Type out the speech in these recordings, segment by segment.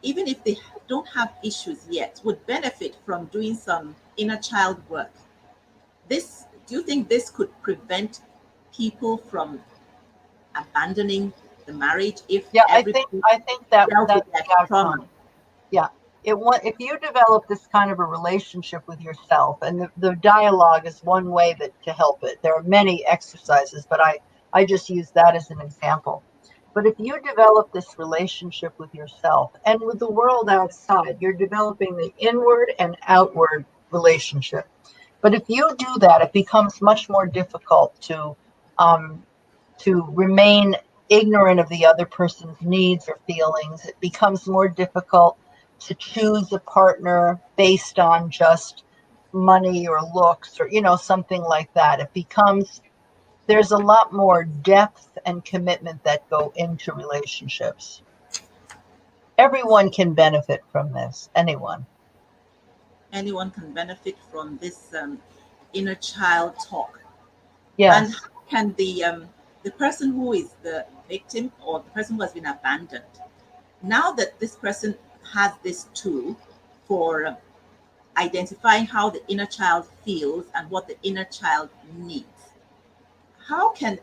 even if they don't have issues yet, would benefit from doing some inner child work. This, do you think this could prevent people from abandoning the marriage if Yeah, everybody I think that dealt with that's their the trauma? outcome. Yeah. If you develop this kind of a relationship with yourself, and the dialogue is one way that to help it. There are many exercises, but I just use that as an example. But if you develop this relationship with yourself and with the world outside, you're developing the inward and outward relationship. But if you do that, it becomes much more difficult um, to remain ignorant of the other person's needs or feelings. It becomes more difficult to choose a partner based on just money or looks or, something like that. It becomes, there's a lot more depth and commitment that go into relationships. Everyone can benefit from this, anyone. Anyone can benefit from this inner child talk. And Yes. how can the person who is the victim or the person who has been abandoned, now that this person has this tool for identifying how the inner child feels and what the inner child needs, how can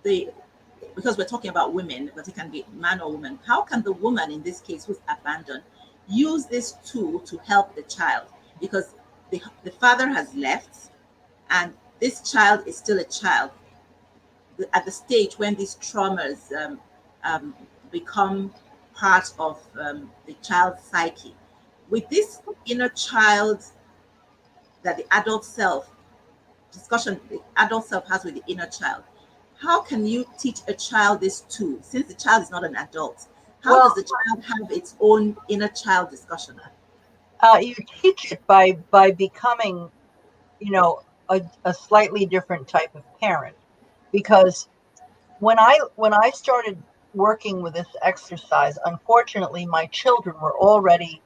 the, because we're talking about women, but it can be man or woman, how can the woman in this case who's abandoned use this tool to help the child? Because the father has left and this child is still a child at the stage when these traumas um, become part of the child's psyche. With this inner child that the adult self discussion the adult self has with the inner child, how can you teach a child this tool since the child is not an adult? How does Well, the child have its own inner child discussion? you teach it by becoming, you know, a slightly different type of parent. Because when I started working with this exercise, unfortunately, my children were already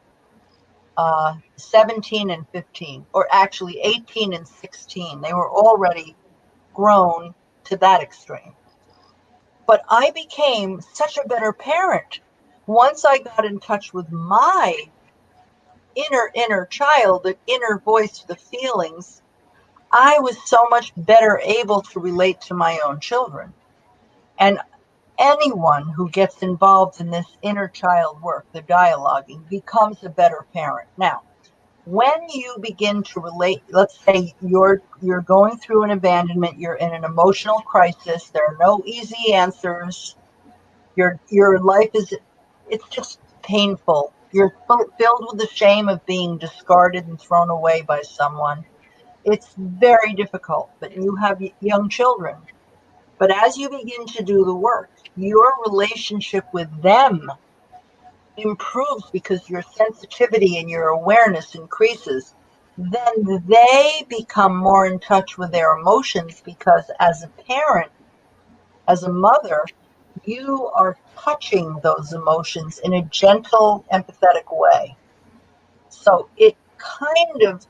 17 and 15, or actually 18 and 16. They were already grown to that extreme. But I became such a better parent once I got in touch with my inner child, the inner voice, the feelings. I was so much better able to relate to my own children. And anyone who gets involved in this inner child work, the dialoguing, becomes a better parent. Now, when you begin to relate, let's say you're going through an abandonment, you're in an emotional crisis, there are no easy answers. Your life is, it's just painful. You're filled with the shame of being discarded and thrown away by someone. It's very difficult, but you have young children. But as you begin to do the work, your relationship with them improves because your sensitivity and your awareness increases. Then they become more in touch with their emotions because as a parent, as a mother, you are touching those emotions in a gentle, empathetic way. So it kind of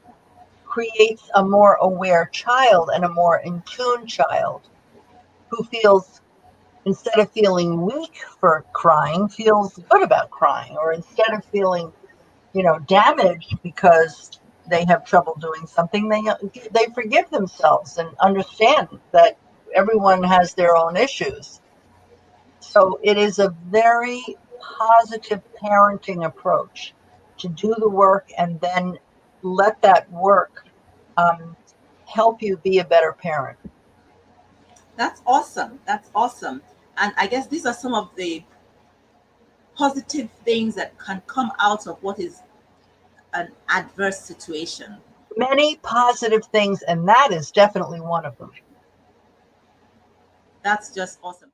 creates a more aware child and a more in tune child who feels, instead of feeling weak for crying, feels good about crying, or instead of feeling, damaged because they have trouble doing something, they forgive themselves and understand that everyone has their own issues. So it is a very positive parenting approach to do the work and then let that work um, help you be a better parent. That's awesome. That's awesome. And I guess these are some of the positive things that can come out of what is an adverse situation. Many positive things, and that is definitely one of them. That's just awesome.